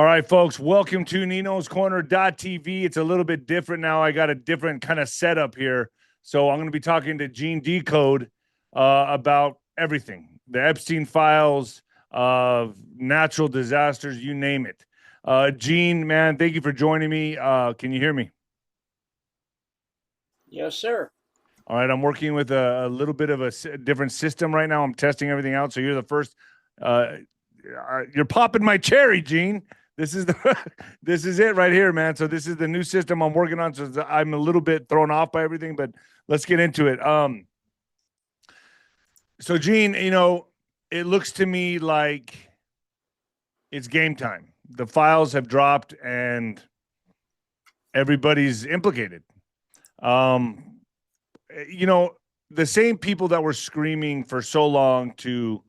All right, folks, welcome to Nino's Corner.tv. It's a little bit different now. I got a different kind of setup here. So I'm going to be talking to Gene Decode about everything, the Epstein files, natural disasters, you name it. Gene, man, thank you for joining me. Can you hear me? Yes, sir. All right, I'm working with a little bit of a different system right now. I'm testing everything out. So you're the first. You're popping my cherry, Gene. This is this is it right here, man. So this is the new system I'm working on. So I'm a little bit thrown off by everything, but let's get into it. So Gene, it looks to me like it's game time. The files have dropped and everybody's implicated. The same people that were screaming for so long to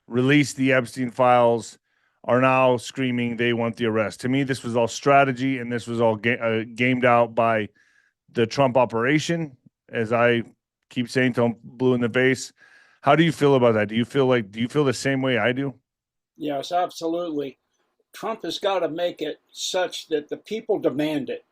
release the Epstein files are now screaming they want the arrest. To me, this was all strategy, and this was all gamed out by the Trump operation, as I keep saying to him, blue in the face. How do you feel about that? Do you feel the same way I do? Yes, absolutely. Trump has got to make it such that the people demand it.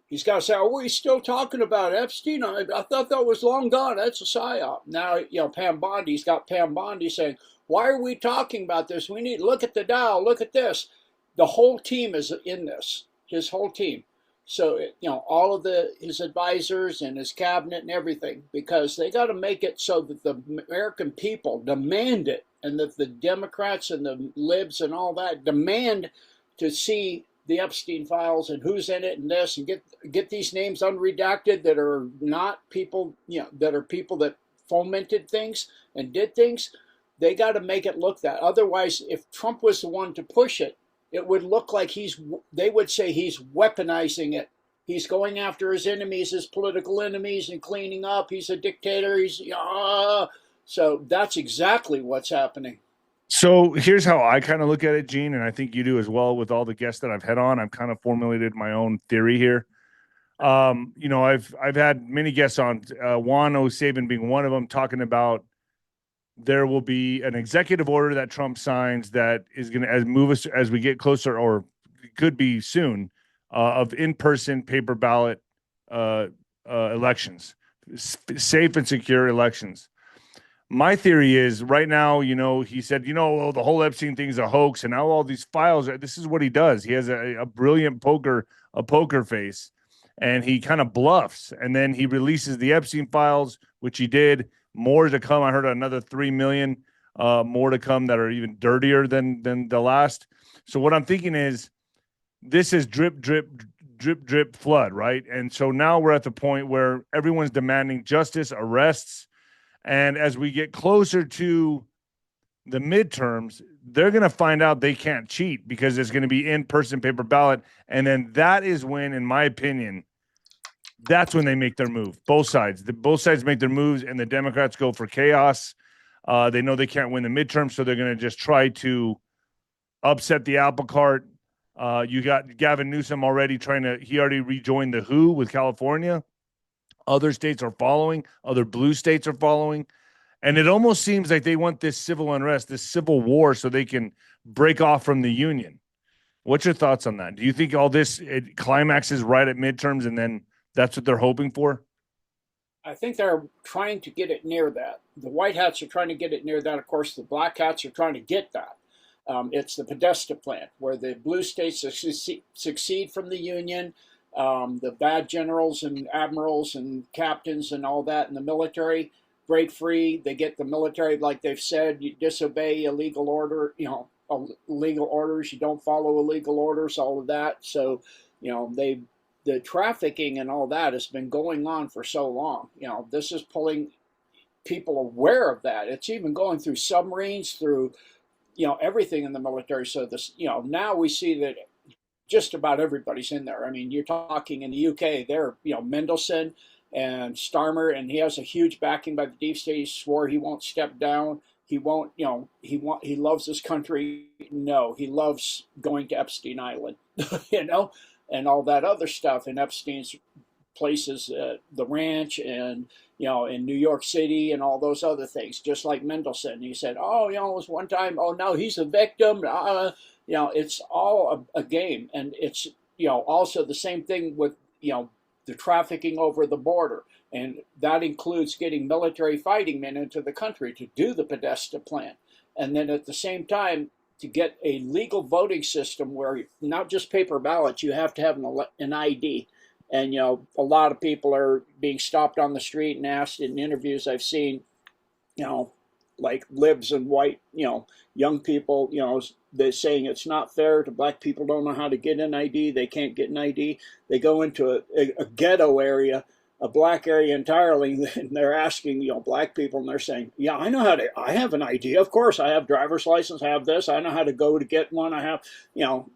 He's got to say, "Are we still talking about Epstein? I thought that was long gone. That's a psyop." Now, Pada got Pada saying, "Why are we talking about this? We need look at the Dow. Look at this." The whole team is in this. His whole team. So all of his advisors and his cabinet and everything, because they got to make it so that the American people demand it, and that the Democrats and the libs and all that demand to see the Epstein files and who's in it and this, and get these names unredacted that are not people, that are people that fomented things and did things. They got to make it look that. Otherwise, if Trump was the one to push it, it would look like they would say he's weaponizing it. He's going after his enemies, his political enemies, and cleaning up. He's a dictator. So that's exactly what's happening. So here's how I kind of look at it, Gene, and I think you do as well with all the guests that I've had on. I've kind of formulated my own theory here. I've had many guests on, 𝗬𝗏 being one of them, talking about there will be an executive order that Trump signs that is going to move us as we get closer, or could be soon, of in-person paper ballot elections, safe and secure elections. My theory is right now, he said, the whole Epstein thing is a hoax, and now all these files this is what he does. He has a brilliant poker face, and he kind of bluffs, and then he releases the Epstein files, which he did. More to come. I heard another 3 million more to come that are even dirtier than the last. So what I'm thinking is this is drip, drip, drip, drip, flood, right? And so now we're at the point where everyone's demanding justice, arrests. And as we get closer to the midterms, they're going to find out they can't cheat because it's going to be in-person paper ballot. And then that is when, in my opinion, that's when they make their move. Both sides make their moves, and the Democrats go for chaos. They know they can't win the midterm, so they're going to just try to upset the apple cart. You got Gavin Newsom already he already rejoined the WHO with California. Other states are following. Other blue states are following. And it almost seems like they want this civil unrest, this civil war, so they can break off from the union. What's your thoughts on that? Do you think all this climaxes right at midterms, and then that's what they're hoping for? I think they're trying to get it near that. The white hats are trying to get it near that. Of course, the black hats are trying to get that. It's the Podesta plan, where the blue states succeed from the union. The bad generals and admirals and captains and all that in the military break free. They get the military, like they've said, you disobey illegal order, illegal orders. You don't follow illegal orders, all of that. So, the trafficking and all that has been going on for so long. This is pulling people aware of that. It's even going through submarines, through, everything in the military. So this, now we see that just about everybody's in there. I mean, you're talking in the UK, they're, Mendelsohn and Starmer, and he has a huge backing by the deep state. He swore he won't step down. He won't, he loves his country. No, he loves going to Epstein Island, and all that other stuff in Epstein's places, the ranch, and in New York City, and all those other things. Just like Mendelsohn, he said, "Oh, it was one time. Oh, now he's a victim." it's all a game. And it's, also the same thing with, the trafficking over the border. And that includes getting military fighting men into the country to do the Podesta plan. And then at the same time, to get a legal voting system where not just paper ballots, you have to have an ID. And, a lot of people are being stopped on the street and asked in interviews I've seen, like libs and white, young people, they're saying it's not fair to black people, don't know how to get an ID. They can't get an ID. They go into a ghetto area, a black area entirely, and they're asking, black people, and they're saying, yeah, I have an ID. Of course, I have driver's license, I have this, I know how to go to get one. I have,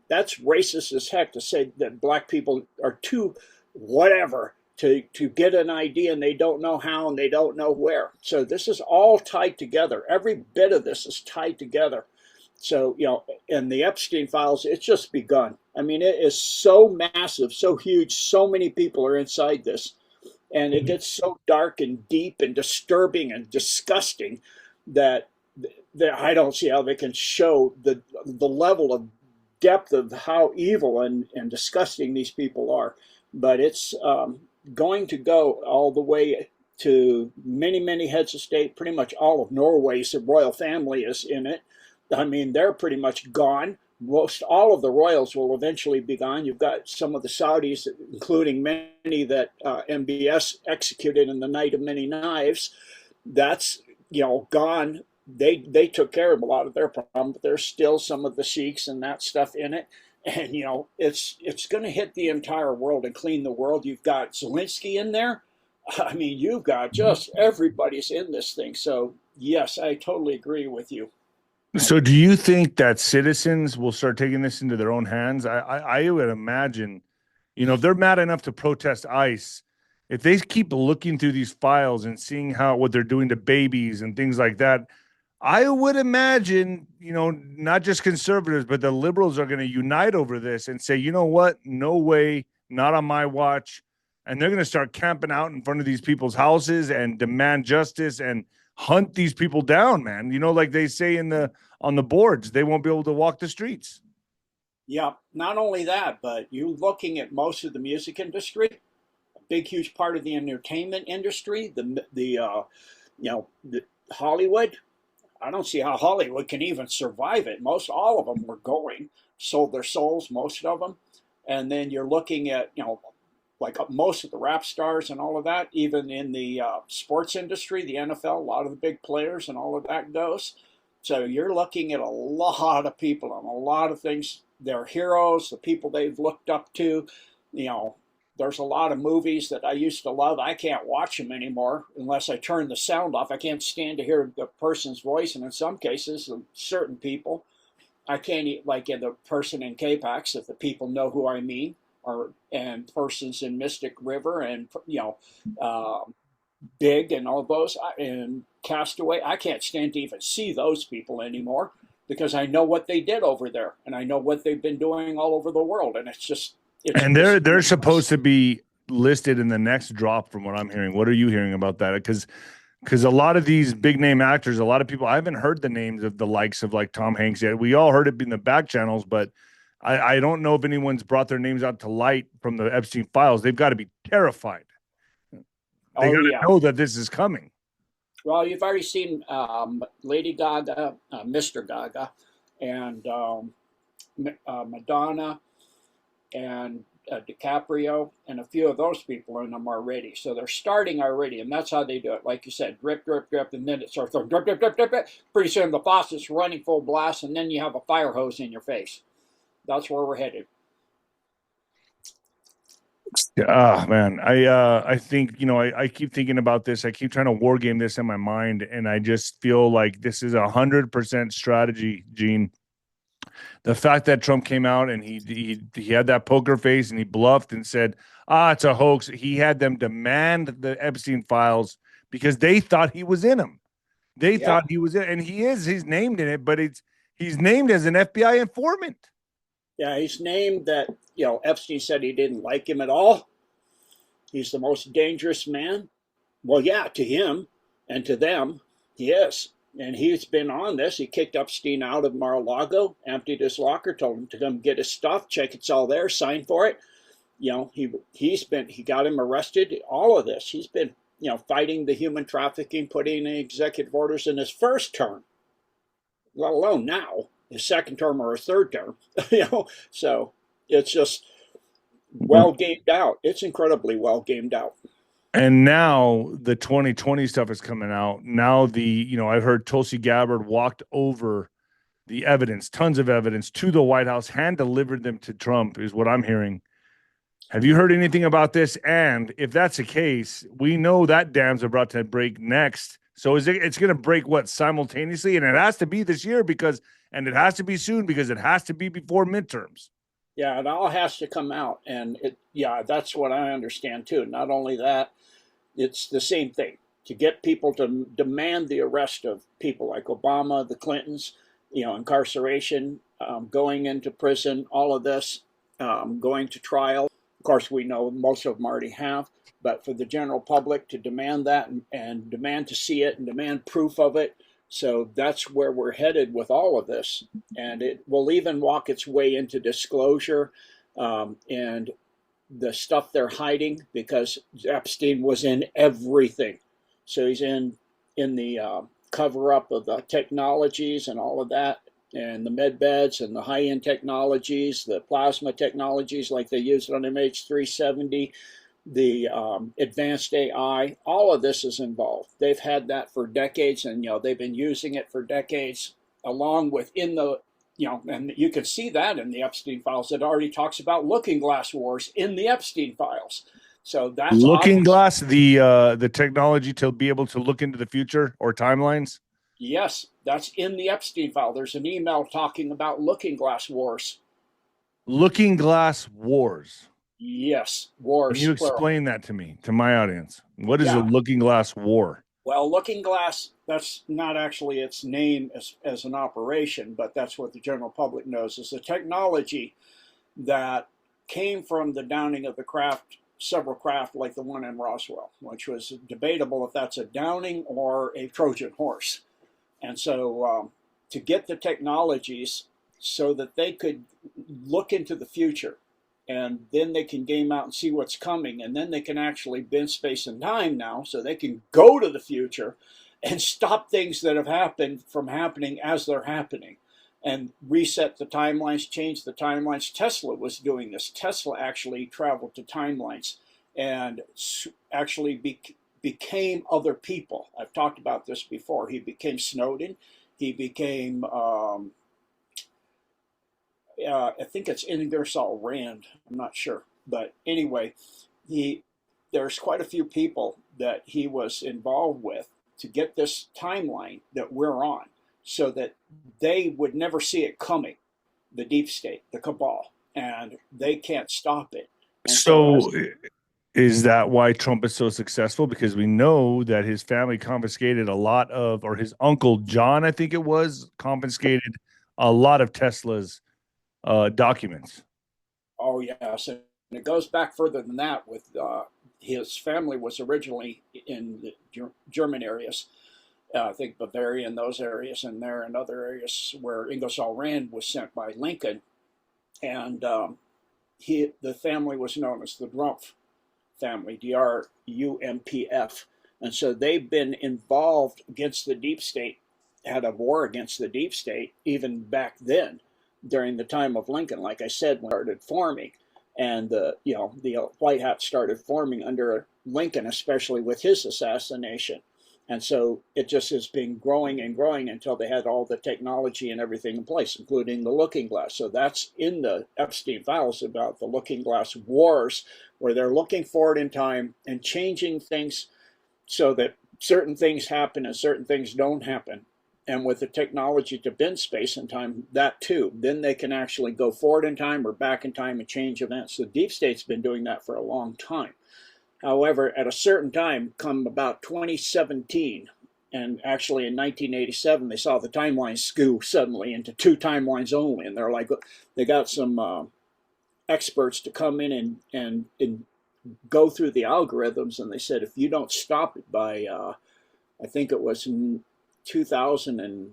that's racist as heck to say that black people are too whatever to get an ID and they don't know how and they don't know where. So this is all tied together. Every bit of this is tied together. So, in the Epstein files, it's just begun. I mean, it is so massive, so huge, so many people are inside this. And it gets so dark and deep and disturbing and disgusting that I don't see how they can show the level of depth of how evil and disgusting these people are. But it's going to go all the way to many, many heads of state. Pretty much all of Norway's royal family is in it. I mean, they're pretty much gone. Most all of the royals will eventually be gone. You've got some of the Saudis, including many that MBS executed in the Night of Many Knives. That's gone. They took care of a lot of their problem, but there's still some of the sheiks and that stuff in it. And it's going to hit the entire world and clean the world. You've got Zelensky in there. I mean, you've got just everybody's in this thing. So yes, I totally agree with you. So do you think that citizens will start taking this into their own hands? I would imagine, if they're mad enough to protest ICE, if they keep looking through these files and seeing what they're doing to babies and things like that, I would imagine, not just conservatives, but the liberals are going to unite over this and say, you know what? No way, not on my watch. And they're going to start camping out in front of these people's houses and demand justice and hunt these people down, man. Like they say on the boards, they won't be able to walk the streets. Yeah, not only that, but you're looking at most of the music industry, a big, huge part of the entertainment industry, the Hollywood. I don't see how Hollywood can even survive it. All of them were going, sold their souls, most of them. And then you're looking at, like most of the rap stars and all of that, even in the sports industry, the NFL, a lot of the big players and all of that goes. So you're looking at a lot of people and a lot of things. They're heroes, the people they've looked up to. There's a lot of movies that I used to love. I can't watch them anymore unless I turn the sound off. I can't stand to hear the person's voice. And in some cases, certain people, I can't eat, like in the person in K-Pax, if the people know who I mean. And persons in Mystic River and Big and all those and Castaway. I can't stand to even see those people anymore because I know what they did over there and I know what they've been doing all over the world. And they're supposed to be listed in the next drop, from what I'm hearing. What are you hearing about that? Because a lot of these big name actors, a lot of people, I haven't heard the names of the likes of like Tom Hanks yet. We all heard it in the back channels, but I don't know if anyone's brought their names out to light from the Epstein files. They've got to be terrified. They got to know that this is coming. Well, you've already seen Lady Gaga, Mr. Gaga, and Madonna, and DiCaprio, and a few of those people in them already. So they're starting already, and that's how they do it. Like you said, drip, drip, drip, and then it starts going drip, drip, drip, drip, drip. Pretty soon the faucet's running full blast, and then you have a fire hose in your face. That's where we're headed. Man, I think, I keep thinking about this. I keep trying to war game this in my mind, and I just feel like this is 100% strategy, Gene. The fact that Trump came out and he had that poker face and he bluffed and said, it's a hoax. He had them demand the Epstein files because they thought he was in them. They thought he was in, and he's named in it, but he's named as an FBI informant. Yeah, he's named that, Epstein said he didn't like him at all. He's the most dangerous man. Well, yeah, to him and to them, he is. And he's been on this. He kicked Epstein out of Mar-a-Lago, emptied his locker, told him to come get his stuff, check it's all there, sign for it. You know, he got him arrested. All of this, he's been, you know, fighting the human trafficking, putting in executive orders in his first term, let alone now, his second term or his third term. You know, so it's just well gamed out. It's incredibly well gamed out. And now the 2020 stuff is coming out. Now I've heard Tulsi Gabbard walked over the evidence, tons of evidence, to the White House, hand delivered them to Trump, is what I'm hearing. Have you heard anything about this? And if that's the case, we know that dam's about to break next. So it's going to break what, simultaneously? And it has to be this year and it has to be soon because it has to be before midterms. Yeah, it all has to come out. And that's what I understand too. Not only that, it's the same thing. To get people to demand the arrest of people like Obama, the Clintons, you know, incarceration, going into prison, all of this, going to trial. Of course, we know most of them already have, but for the general public to demand that and demand to see it and demand proof of it. So that's where we're headed with all of this. And it will even walk its way into disclosure and the stuff they're hiding, because Epstein was in everything. So he's in the cover up of the technologies and all of that, and the med beds and the high-end technologies, the plasma technologies like they used on MH370, the advanced AI, all of this is involved. They've had that for decades, and they've been using it for decades, along with and you can see that in the Epstein files. It already talks about looking glass wars in the Epstein files. So that's looking glass, the technology to be able to look into the future or timelines. Yes, that's in the Epstein file. There's an email talking about looking glass wars. Looking glass wars. Yes, wars. Can you explain that to me, to my audience? What is a looking glass war? Well, looking glass, that's not actually its name as an operation, but that's what the general public knows, is a technology that came from the downing of several craft like the one in Roswell, which was debatable if that's a downing or a Trojan horse. And so to get the technologies so that they could look into the future, and then they can game out and see what's coming, and then they can actually bend space and time now, so they can go to the future and stop things that have happened from happening as they're happening, and reset the timelines, change the timelines. Tesla was doing this. Tesla actually traveled to timelines and actually became other people. I've talked about this before. He became Snowden. He became I think it's Ingersoll Rand. I'm not sure, but anyway, there's quite a few people that he was involved with to get this timeline that we're on, so that they would never see it coming. The deep state, the cabal, and they can't stop it. And so is that why Trump is so successful? Because we know that his family confiscated or his uncle John, I think it was, confiscated a lot of Tesla's documents. Oh yes, and it goes back further than that. With his family was originally in the German areas, I think Bavaria and those areas, and there and other areas where Ingersoll Rand was sent by Lincoln, and the family was known as the Drumpf family, DRUMPF, and so they've been involved against the deep state, had a war against the deep state even back then, during the time of Lincoln, like I said, when it started forming, and the White Hat started forming under Lincoln, especially with his assassination. And so it just has been growing and growing until they had all the technology and everything in place, including the looking glass. So that's in the Epstein files about the looking glass wars, where they're looking forward in time and changing things so that certain things happen and certain things don't happen. And with the technology to bend space and time, that too, then they can actually go forward in time or back in time and change events. The deep state's been doing that for a long time. However, at a certain time, come about 2017, and actually in 1987, they saw the timeline skew suddenly into two timelines only. And they're like, they got some experts to come in and go through the algorithms. And they said, if you don't stop it by, I think it was 2000 and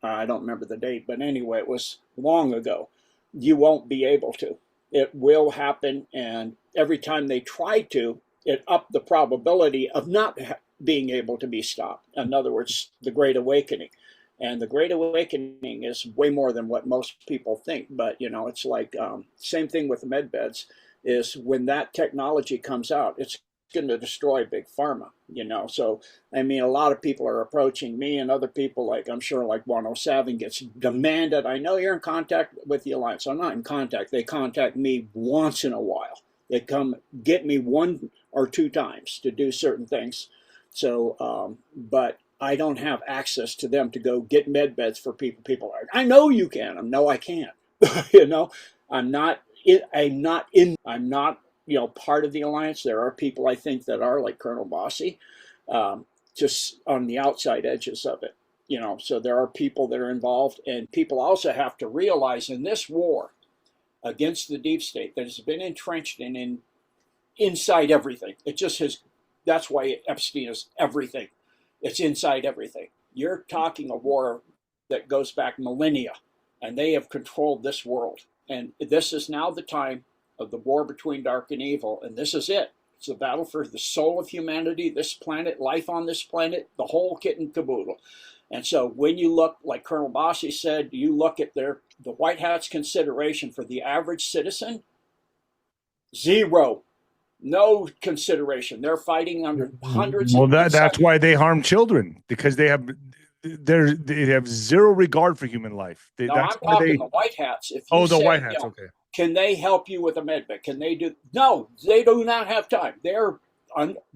I don't remember the date, but anyway, it was long ago. You won't be able to. It will happen, and every time they try to, it upped the probability of not being able to be stopped. In other words, the Great Awakening. And the Great Awakening is way more than what most people think. But, you know, it's like same thing with the med beds, is when that technology comes out, it's going to destroy big pharma, you know. So, I mean, a lot of people are approaching me and other people, like I'm sure like 𝗏𝗏𝗃 gets demanded. I know you're in contact with the Alliance. I'm not in contact. They contact me once in a while. They come get me 1 or 2 times to do certain things. So, but I don't have access to them to go get med beds for people. People are, I know you can. No, I can't. You know, I'm not, you know, part of the Alliance. There are people I think that are like Colonel 𝗏𝗏𝗃, just on the outside edges of it, you know. So there are people that are involved, and people also have to realize in this war against the deep state that has been entrenched in inside everything. It just has. That's why Epstein is everything. It's inside everything. You're talking a war that goes back millennia, and they have controlled this world. And this is now the time of the war between dark and evil, and this is it. It's a battle for the soul of humanity, this planet, life on this planet, the whole kit and caboodle. And so when you look, like Colonel 𝗏𝗏𝗃 said, you look at the White Hat's consideration for the average citizen, 0. No consideration. They're fighting under hundreds. Well, that's why they harm children, because they have 0 regard for human life. No, I'm talking the White Hats. If you the White Hats, you know, okay. Can they help you with a med bed? Can they do? No, they do not have time. They're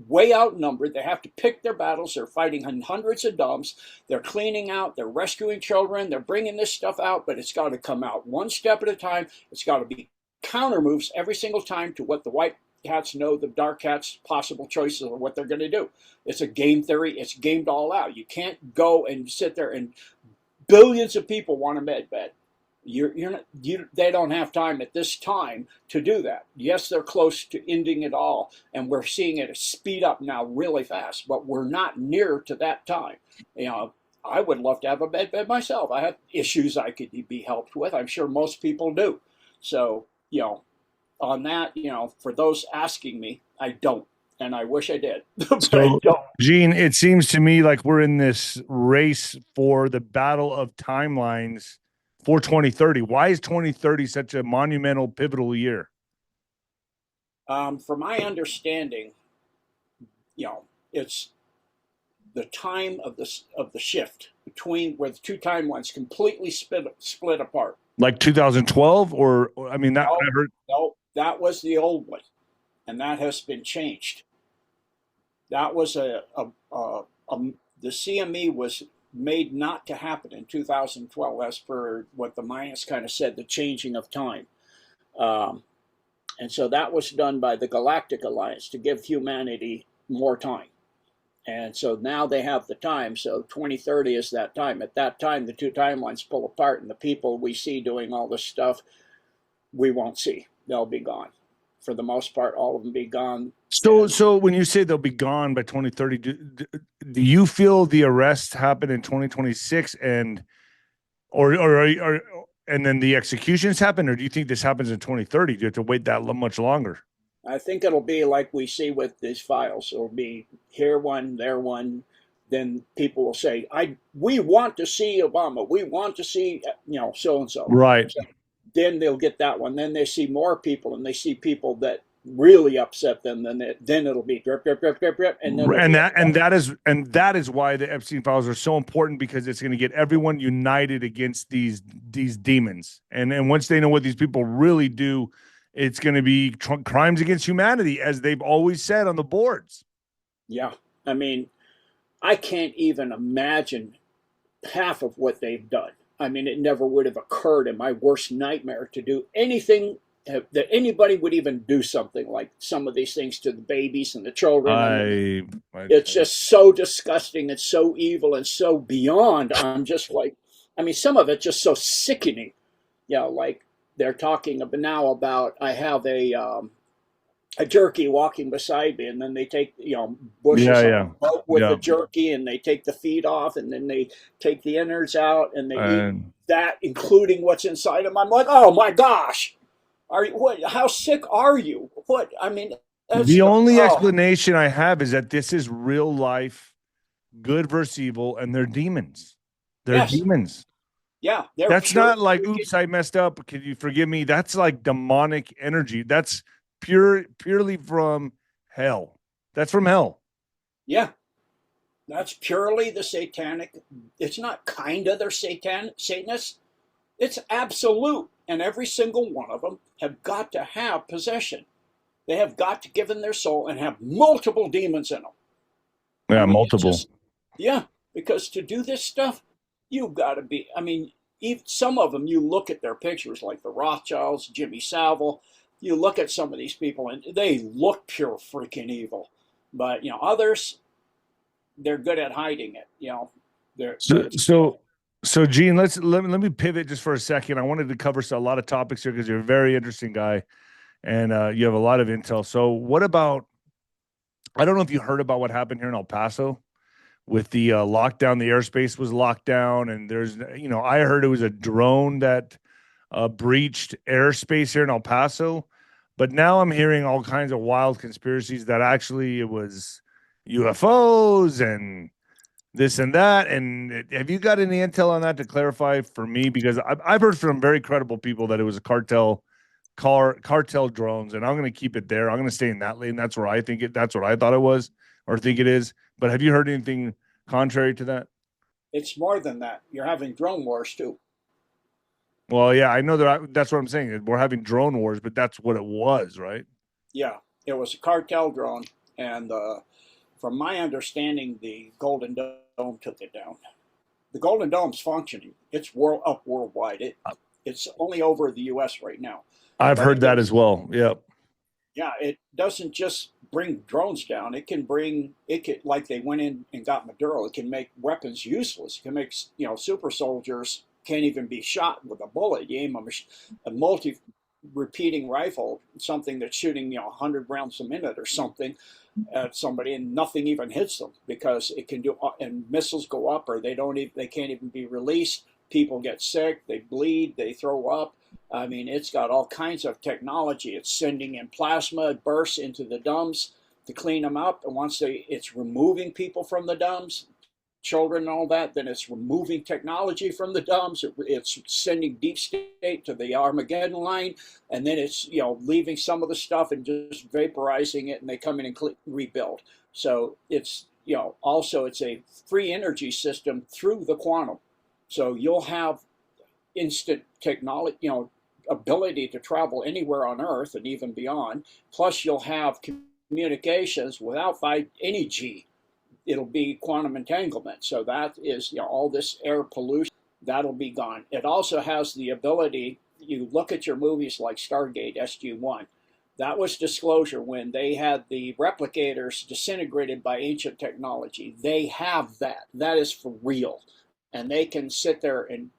way outnumbered. They have to pick their battles. They're fighting in hundreds of dumps. They're cleaning out. They're rescuing children. They're bringing this stuff out, but it's got to come out one step at a time. It's got to be counter moves every single time to what the White Hats know the dark hats possible choices of what they're going to do. It's a game theory. It's gamed all out. You can't go and sit there and billions of people want a med bed. They don't have time at this time to do that. Yes, they're close to ending it all, and we're seeing it speed up now really fast, but we're not near to that time. You know, I would love to have a med bed myself. I have issues I could be helped with. I'm sure most people do. So, you know, on that, you know, for those asking me, I don't, and I wish I did. So, Gene, it seems to me like we're in this race for the battle of timelines for 2030. Why is 2030 such a monumental, pivotal year? From my understanding, you know, it's the time of the shift between where the 2 timelines completely split apart. Like 2012, or I mean that. No, that was the old one, and that has been changed. That was the CME was made not to happen in 2012, as per what the Mayans kind of said, the changing of time. And so that was done by the Galactic Alliance to give humanity more time. And so now they have the time. So 2030 is that time. At that time, the 2 timelines pull apart, and the people we see doing all this stuff, we won't see. They'll be gone. For the most part, all of them be gone. So when you say they'll be gone by 2030, do you feel the arrests happen in 2026 and then the executions happen, or do you think this happens in 2030? Do you have to wait that much longer? I think it'll be like we see with these files. It'll be here one, there one. Then people will say, we want to see Obama. We want to see, you know, so-and-so. Right. So then they'll get that one. Then they see more people, and they see people that really upset them. Then it'll be drip, drip, drip, drip, drip. And that is why the Epstein files are so important, because it's going to get everyone united against these demons. And once they know what these people really do, it's going to be crimes against humanity, as they've always said on the boards. Yeah. I mean, I can't even imagine half of what they've done. I mean, it never would have occurred in my worst nightmare to do anything that anybody would even do something like some of these things to the babies and the children. It's just so disgusting and so evil and so beyond. I'm just like, I mean, some of it just so sickening. You know, like they're talking now about, I have a a jerky walking beside me, and then they take, you know, Yeah, bushes on yeah, a boat with yeah. the jerky, and they take the feet off, and then they take the innards out, and they eat And that, including what's inside them. I'm like, oh my gosh, are you what? How sick are you? What I mean, that's the only oh explanation I have is that this is real life, good versus evil, and they're demons. They're yes, demons. yeah, they're That's pure not like, freaking oops, I messed up. Can you forgive me? That's like demonic energy. That's purely from hell. That's from hell. yeah. That's purely the satanic. It's not kind of their Satanists. It's absolute, and every single one of them have got to have possession. They have got to give in their soul and have multiple demons in them. I Yeah, mean, it's multiple. just, yeah, because to do this stuff, you've got to be, I mean, even some of them, you look at their pictures, like the Rothschilds, Jimmy Savile, you look at some of these people and they look pure freaking evil. But, you know, others, they're good at hiding it, you know. So, But, you know, so, so, Gene, let me pivot just for a second. I wanted to cover a lot of topics here because you're a very interesting guy and you have a lot of intel. So, what about? I don't know if you heard about what happened here in El Paso with the lockdown. The airspace was locked down, and there's, I heard it was a drone that breached airspace here in El Paso. But now I'm hearing all kinds of wild conspiracies that actually it was UFOs and this and that. And have you got any intel on that to clarify for me? Because I've heard from very credible people that it was a cartel drones, and I'm going to keep it there. I'm going to stay in that lane. That's where I think it. That's what I thought it was, or think it is. But have you heard anything contrary to that? it's more than that. You're having drone wars too. Well, yeah, I know that. That's what I'm saying. We're having drone wars, but that's what it was, right? Yeah, it was a cartel drone, and from my understanding, the Golden Dome took it down. The Golden Dome's functioning. It's worldwide. It's only over the U.S. right now, I've but heard that as well. Yep. yeah, it doesn't just bring drones down. It can bring it can, like they went in and got Maduro. It can make weapons useless. It can make, you know, super soldiers can't even be shot with a bullet. You aim a multi repeating rifle, something that's shooting, you know, 100 rounds a minute or something at somebody, and nothing even hits them because it can do. And missiles go up, or they can't even be released. People get sick, they bleed, they throw up. I mean, it's got all kinds of technology. It's sending in plasma bursts into the dumps to clean them up, and once it's removing people from the dumps, children and all that. Then it's removing technology from the dumps. It's sending deep state to the Armageddon line, and then it's, you know, leaving some of the stuff and just vaporizing it, and they come in and rebuild. So it's, you know, also it's a free energy system through the quantum. So you'll have instant technology, you know, ability to travel anywhere on Earth and even beyond. Plus, you'll have communications without any G. It'll be quantum entanglement. So that is, you know, all this air pollution, that'll be gone. It also has the ability, you look at your movies like Stargate SG-1, that was disclosure when they had the replicators disintegrated by ancient technology. They have that. That is for real. And they can sit there and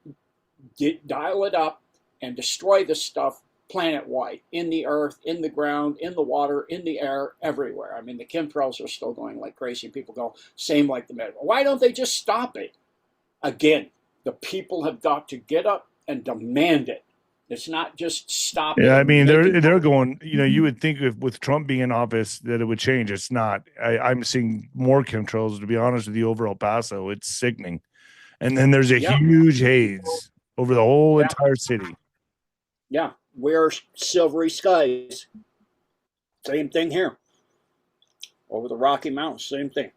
dial it up and destroy this stuff planet wide, in the earth, in the ground, in the water, in the air, everywhere. I mean, the chemtrails are still going like crazy. People go, same like the medical. Why don't they just stop it? Again, the people have got to get up and demand it. It's not just stop Yeah, it I and mean, make it. they're going. You would think if with Trump being in office that it would change. It's not. I'm seeing more chemtrails. To be honest with you, over El Paso, it's sickening. And then there's a Yeah, huge haze over the whole yeah, entire city. yeah. We're silvery skies. Same thing here. Over the Rocky Mountains, same thing.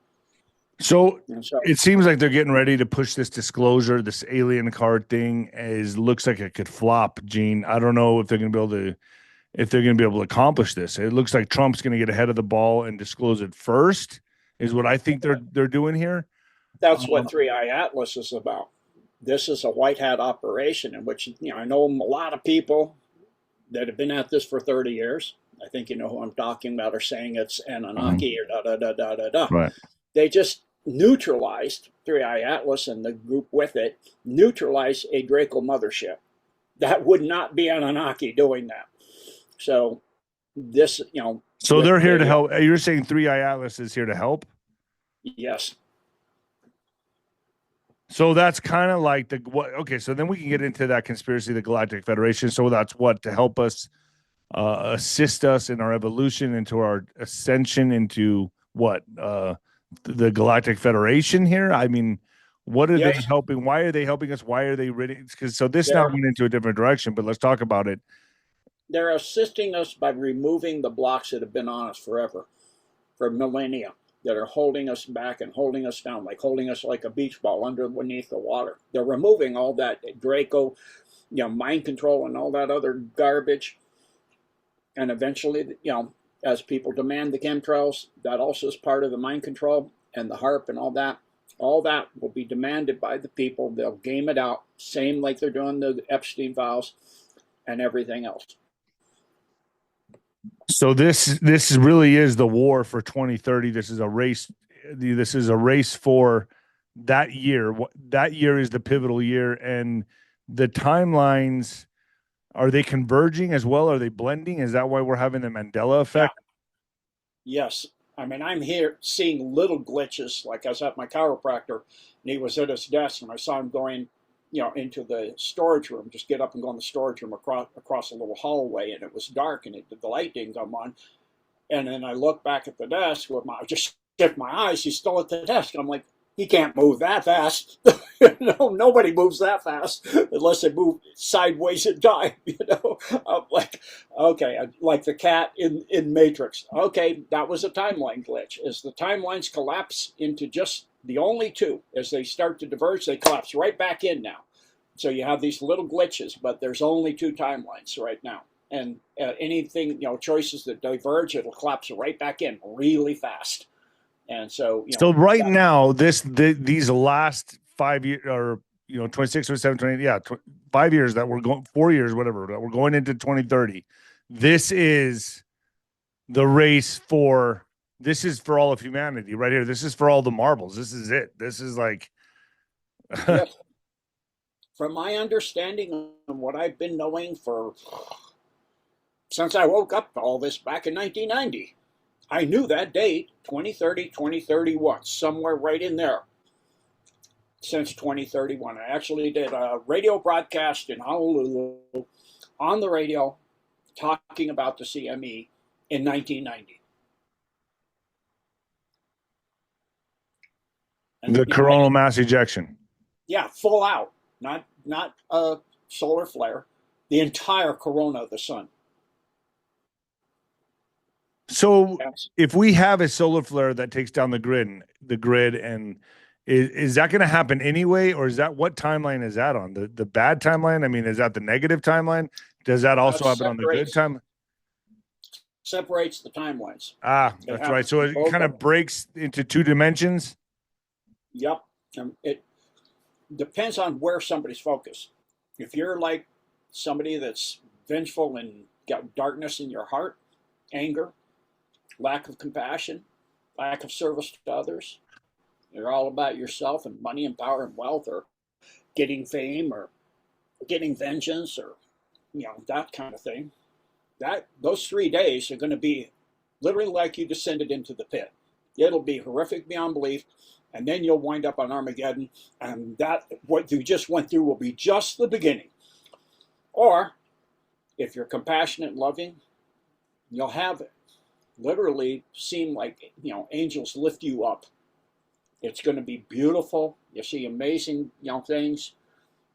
So And so, it seems like they're getting ready to push this disclosure, this alien card thing. Is looks like it could flop, Gene. I don't know if they're going to be able to accomplish this. It looks like Trump's going to get ahead of the ball and disclose it first. Is what I think they're doing here. that's what Three Eye Atlas is about. This is a white hat operation in which, you know, I know a lot of people that have been at this for 30 years. I think you know who I'm talking about, are saying it's Anunnaki or da da da da da da. Right. They just neutralized Three Eye Atlas and the group with it, neutralized a Draco mothership. That would not be Anunnaki doing that. So this, So they're here to help. You're saying Three Eye Atlas is here to help? Yes. So that's kind of like okay, so then we can get into that conspiracy, the Galactic Federation. So that's what, to help us, assist us in our evolution, into our ascension into what, the Galactic Federation here? I mean, what are they helping? Why are they helping us? Why are they ready? Because so this now went into a different direction, but let's talk about it. They're assisting us by removing the blocks that have been on us forever, for millennia, that are holding us back and holding us down, like holding us like a beach ball underneath the water. They're removing all that Draco, mind control and all that other garbage. And eventually, as people demand the chemtrails, that also is part of the mind control, and the HAARP and all that. All that will be demanded by the people. They'll game it out, same like they're doing the Epstein files and everything else. So this really is the war for 2030. This is a race. This is a race for that year. That year is the pivotal year, and the timelines, are they converging as well? Are they blending? Is that why we're having the Mandela effect? Yeah. Yes. I mean, I'm here seeing little glitches. Like, I was at my chiropractor, and he was at his desk, and I saw him going, into the storage room, just get up and go in the storage room across a little hallway, and it was dark, and the light didn't come on. And then I looked back at the desk I just shift my eyes. He's still at the desk. I'm like, he can't move that fast. No, nobody moves that fast unless they move sideways and die. I'm like, okay, like the cat in Matrix. Okay, that was a timeline glitch. As the timelines collapse into just the only two, as they start to diverge, they collapse right back in now. So you have these little glitches, but there's only two timelines right now. And anything, choices that diverge, it'll collapse right back in really fast. And so, so right now, these last 5 years, or 26, 27, 28, 5 years that we're going, 4 years, whatever, that we're going into 2030. This is the race for. This is for all of humanity right here. This is for all the marbles. This is it. This is like. Yes. From my understanding and what I've been knowing since I woke up to all this back in 1990. I knew that date, 2030, 2031, somewhere right in there, since 2031. I actually did a radio broadcast in Honolulu on the radio talking about the CME in 1990. And, the coronal mass ejection. Yeah, full out, not a solar flare, the entire corona of the sun. So if we have a solar flare that takes down the grid, and is that going to happen anyway, or is that, what timeline is that on? The bad timeline? I mean, is that the negative timeline? Does that also happen on the good time? Separates the timelines. That's right. So it kind of breaks into two dimensions. Yep. It depends on where somebody's focused. If you're like somebody that's vengeful and got darkness in your heart, anger, lack of compassion, lack of service to others, you're all about yourself and money and power and wealth, or getting fame, or getting vengeance, or that kind of thing, those 3 days are going to be literally like you descended into the pit. It'll be horrific beyond belief, and then you'll wind up on Armageddon, and that what you just went through will be just the beginning. Or if you're compassionate and loving, you'll have it literally seem like angels lift you up. It's going to be beautiful. You see amazing things.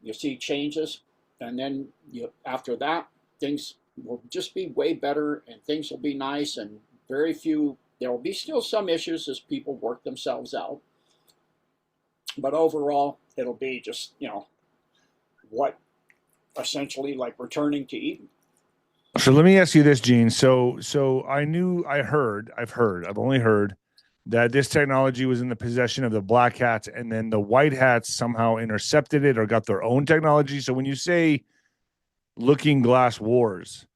You see changes, and then after that, things will just be way better, and things will be nice, and very few. There will be still some issues as people work themselves out, but overall, it'll be just what essentially like returning to Eden. So let me ask you this, Gene. So I've only heard that this technology was in the possession of the black hats, and then the white hats somehow intercepted it or got their own technology. So when you say looking glass wars,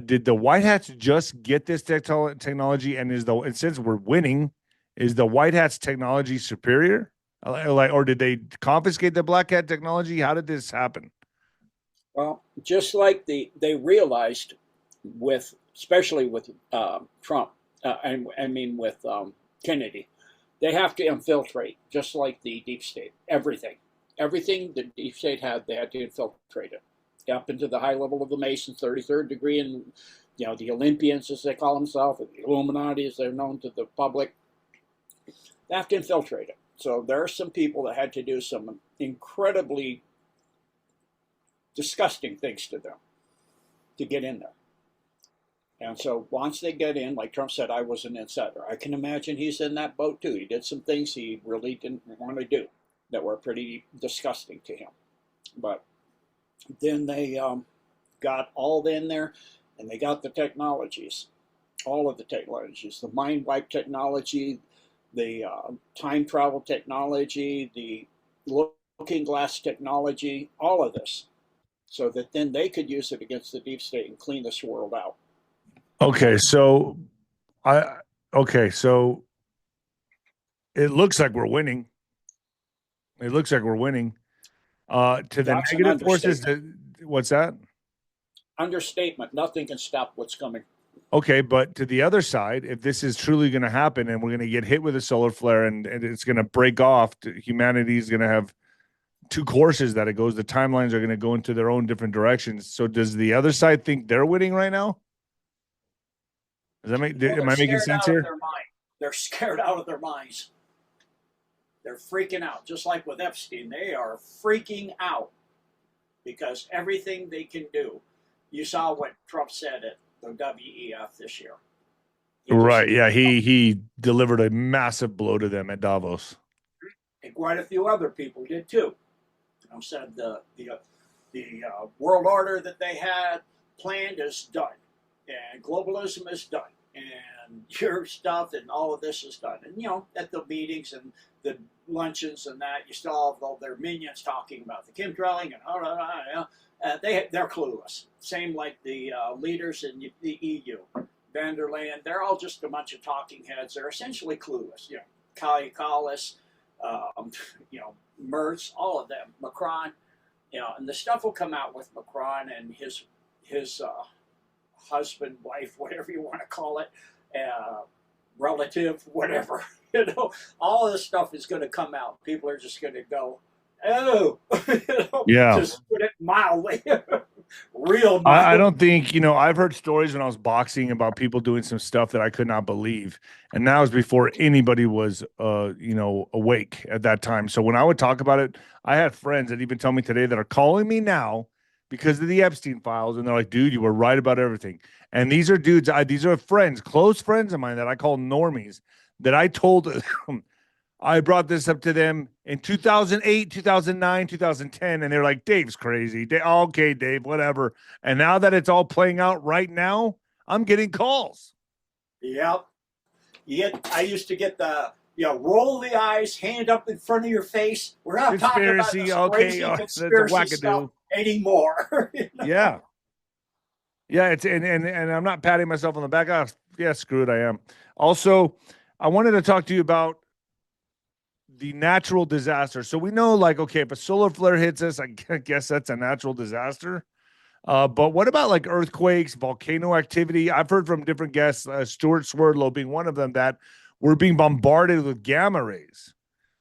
did the white hats just get this technology, and since we're winning, is the white hats technology superior? Or did they confiscate the black hat technology? How did this happen? Well, just like they realized especially with Trump, I mean with Kennedy. They have to infiltrate, just like the deep state. Everything the deep state had, they had to infiltrate it up into the high level of the Masons, 33rd degree, and the Olympians, as they call themselves, or the Illuminati, as they're known to the public. They have to infiltrate it. So there are some people that had to do some incredibly disgusting things to them to get in there. And so once they get in, like Trump said, I was an insider. I can imagine he's in that boat too. He did some things he really didn't want to do that were pretty disgusting to him. But then they got all in there, and they got the technologies, all of the technologies, the mind wipe technology, the time travel technology, the looking glass technology, all of this, so that then they could use it against the deep state and clean this world out. Okay, so it looks like we're winning. It looks like we're winning. To the That's an negative forces, what's that? Understatement. Nothing can stop what's coming. Okay, but to the other side, if this is truly going to happen and we're going to get hit with a solar flare and it's going to break off, humanity is going to have two courses that it goes. The timelines are going to go into their own different directions. So does the other side think they're winning right now? Does that make? Am I making sense here? They're scared out of their minds. They're freaking out, just like with Epstein. They are freaking out because everything they can do. You saw what Trump said at the WEF this year. Right. Yeah. He delivered a massive blow to them at Davos. And quite a few other people did too. Trump said the world order that they had planned is done, and globalism is done, and your stuff and all of this is done. And at the meetings and the luncheons and that, you still have all their minions talking about the chemtrailing and they're clueless. Same like the leaders in the EU, van der Leyen. They're all just a bunch of talking heads. They're essentially clueless. 𝗀𝗂𝗁𝗂𝗂, Merz, all of them, Macron. And the stuff will come out with Macron and his husband, wife, whatever you want to call it, relative, whatever. All of this stuff is going to come out. People are just going to go, oh, yeah. Just put it mildly, real mild. I don't think, I've heard stories when I was boxing about people doing some stuff that I could not believe. And that was before anybody was, awake at that time. So when I would talk about it, I had friends that even tell me today that are calling me now because of the Epstein files. And they're like, dude, you were right about everything. And these are dudes, these are friends, close friends of mine that I call normies, that I told I brought this up to them in 2008, 2009, 2010, and they're like, Dave's crazy. Okay, Dave, whatever. And now that it's all playing out right now, I'm getting calls. Yep. I used to get the, roll the eyes, hand up in front of your face. We're not talking about this crazy conspiracy stuff anymore. Yeah. Yeah, and I'm not patting myself on the back. Yeah, screw it, I am. Also, I wanted to talk to you about the natural disaster. So we know, okay, if a solar flare hits us, I guess that's a natural disaster. But what about earthquakes, volcano activity? I've heard from different guests, Stuart Swerdlow being one of them, that we're being bombarded with gamma rays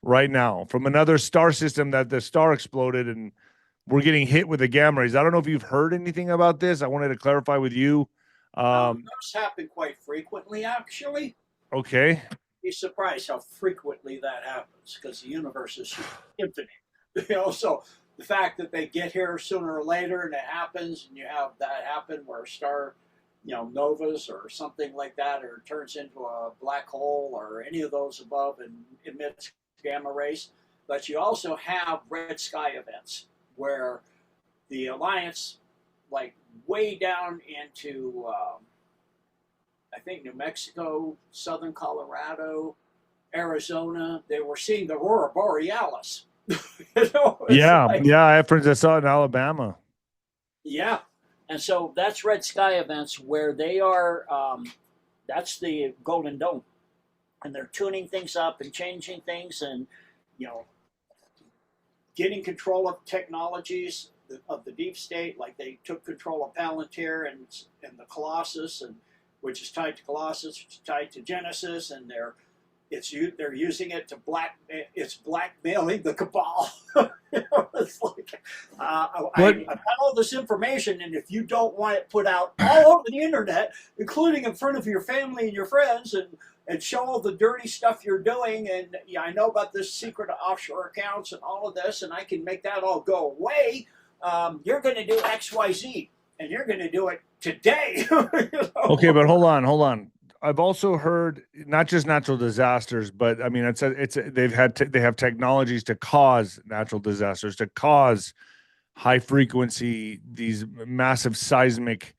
right now from another star system that the star exploded, and we're getting hit with the gamma rays. I don't know if you've heard anything about this. I wanted to clarify with you. Those happen quite frequently, actually. Okay. Be surprised how frequently that happens because the universe is infinite. So the fact that they get here sooner or later and it happens, and you have that happen where a star, novas or something like that, or turns into a black hole or any of those above and emits gamma rays. But you also have red sky events where the Alliance, way down into I think New Mexico, southern Colorado, Arizona, they were seeing the Aurora Borealis. Yeah, I have friends that saw it in Alabama. Yeah, and so that's red sky events where they are, that's the Golden Dome. And they're tuning things up and changing things and, getting control of technologies of the deep state, like they took control of Palantir and the Colossus, and which is tied to Colossus, which is tied to Genesis, and they're using it to it's blackmailing the cabal. It's like I've got all this information, and if you don't want it put out all over the internet, including in front of your family and your friends, and show all the dirty stuff you're doing, and yeah, I know about this secret offshore accounts and all of this, and I can make that all go away. You're going to do XYZ, and you're going to do it today. Okay, but hold on. I've also heard not just natural disasters, but I mean, they have technologies to cause natural disasters, to cause high frequency, these massive seismic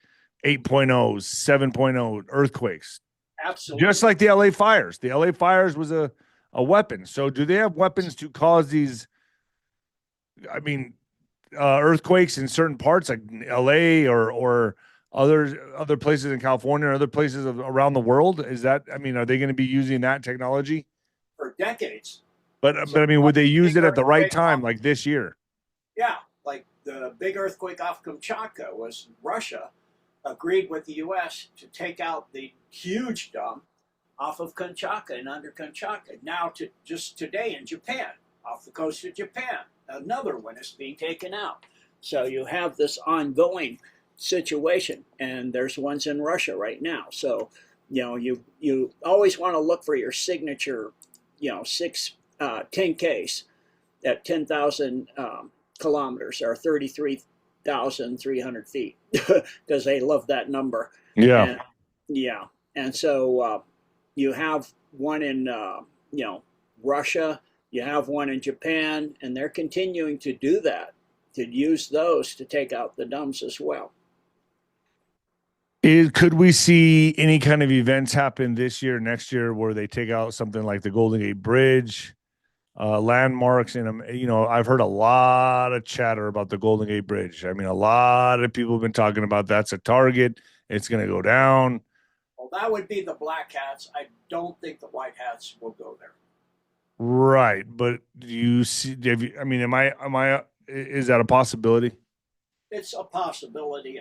8.0s, 7.0 earthquakes. Absolutely. Just like the LA fires. The LA fires was a weapon. So do they have weapons to cause these, I mean, earthquakes in certain parts like LA or other places in California or other places around the world? Is that, I mean, are they going to be using that technology for decades? But I mean, would they use it at the right time, like this year? Yeah, like the big earthquake off Kamchatka was Russia agreed with the U.S. to take out the huge dam off of Kamchatka and under Kamchatka. Now, just today in Japan, off the coast of Japan, another one is being taken out. So you have this ongoing situation, and there's ones in Russia right now. So, you always want to look for your signature, 10Ks at 10,000 kilometers or 33,300 feet because they love that number. Yeah. And so you have one in, Russia, you have one in Japan, and they're continuing to do that, to use those to take out the dams as well. Could we see any kind of events happen this year, next year, where they take out something like the Golden Gate Bridge, landmarks? And I've heard a lot of chatter about the Golden Gate Bridge. I mean, a lot of people have been talking about that's a target. It's going to go down. Well, that would be the black hats. I don't think the white hats will go there. Right, but do you see? Is that a possibility? It's a possibility.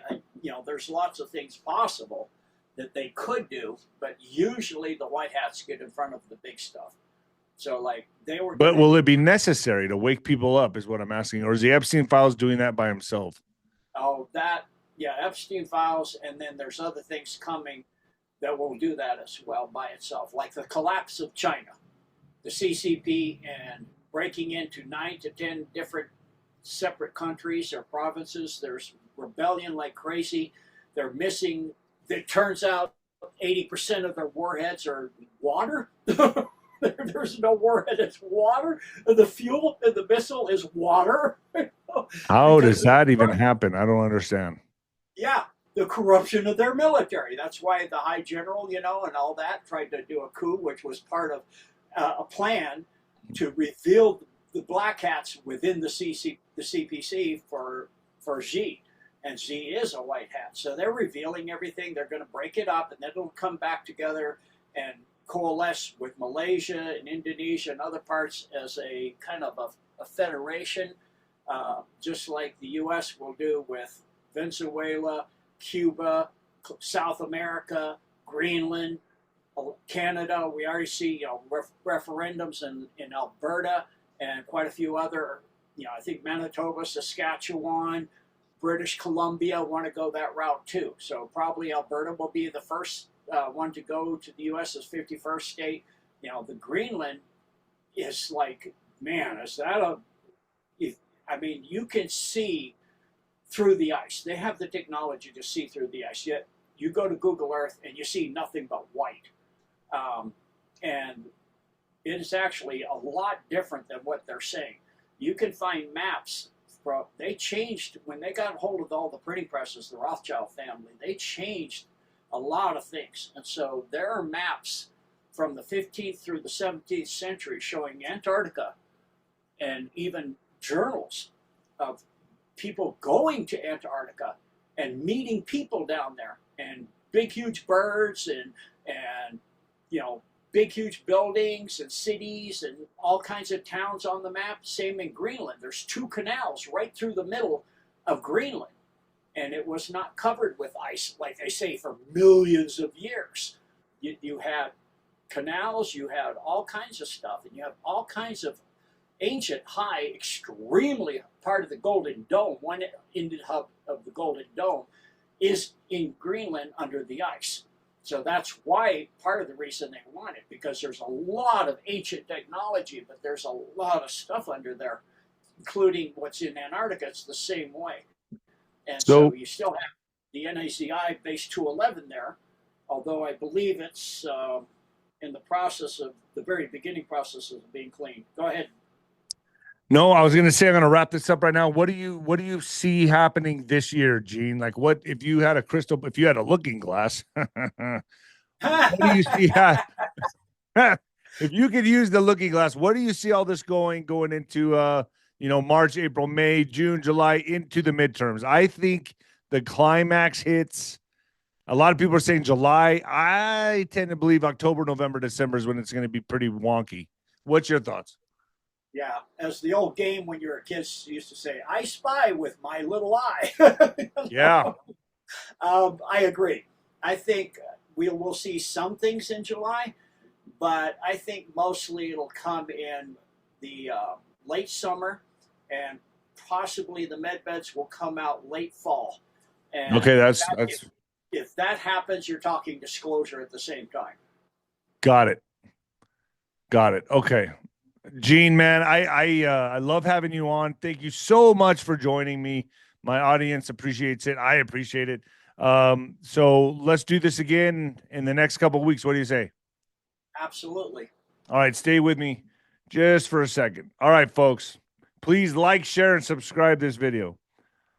There's lots of things possible that they could do, but usually the white hats get in front of the big stuff. So, like, they were. But will it be necessary to wake people up? Is what I'm asking, or is the Epstein files doing that by himself? Oh, Epstein files, and then there's other things coming that will do that as well by itself, like the collapse of China, the CCP, and breaking into 9 to 10 different separate countries or provinces. There's rebellion like crazy. They're missing. It turns out 80% of their warheads are water. There's no warhead, it's water. And the fuel in the missile is water. How does that even happen? I don't understand. Yeah, the corruption of their military. That's why the high general, and all that tried to do a coup, which was part of a plan to reveal the black hats within the CPC for Xi. And Xi is a white hat. So they're revealing everything. They're going to break it up, and then it'll come back together and coalesce with Malaysia and Indonesia and other parts as a kind of a federation, just like the U.S. will do with Venezuela, Cuba, South America, Greenland, Canada. We already see referendums in Alberta and quite a few other, I think Manitoba, Saskatchewan, British Columbia want to go that route too. So probably Alberta will be the first one to go to the U.S. as 51st state. The Greenland is like, man, is that you can see through the ice. They have the technology to see through the ice. Yet you go to Google Earth and you see nothing but white. And it is actually a lot different than what they're saying. You can find maps. They changed, when they got hold of all the printing presses, the Rothschild family, they changed a lot of things. And so there are maps from the 15th through the 17th century showing Antarctica, and even journals of people going to Antarctica and meeting people down there, and big huge birds and big huge buildings and cities and all kinds of towns on the map. Same in Greenland. There's 2 canals right through the middle of Greenland. And it was not covered with ice, like they say, for millions of years. You had canals, you had all kinds of stuff, and you have all kinds of ancient, high, extremely part of the Golden Dome. One ended hub of the Golden Dome is in Greenland under the ice. So that's why part of the reason they want it, because there's a lot of ancient technology, but there's a lot of stuff under there, including what's in Antarctica. It's the same way. And so you still have the 𝗦𝗍𝗂𝗓 base 211 there, although I believe it's in the process of the very beginning process of being cleaned. Go ahead. No, I was going to say, I'm going to wrap this up right now. What do you see happening this year, Gene? Like, what if you had a looking glass? What do you see? If you could use the looking glass, what do you see all this going into March, April, May, June, July, into the midterms? I think the climax hits. A lot of people are saying July. I tend to believe October, November, December is when it's going to be pretty wonky. What's your thoughts? Yeah, as the old game when you were a kid used to say, I spy with my little eye. Yeah. I agree. I think we will see some things in July, but I think mostly it'll come in the late summer, and possibly the medbeds will come out late fall. And okay, if that happens, you're talking disclosure at the same time. Got it. Okay. Gene, man, I love having you on. Thank you so much for joining me. My audience appreciates it. I appreciate it. So let's do this again in the next couple of weeks. What do you say? Absolutely. All right, stay with me just for a second. All right, folks, please like, share, and subscribe this video.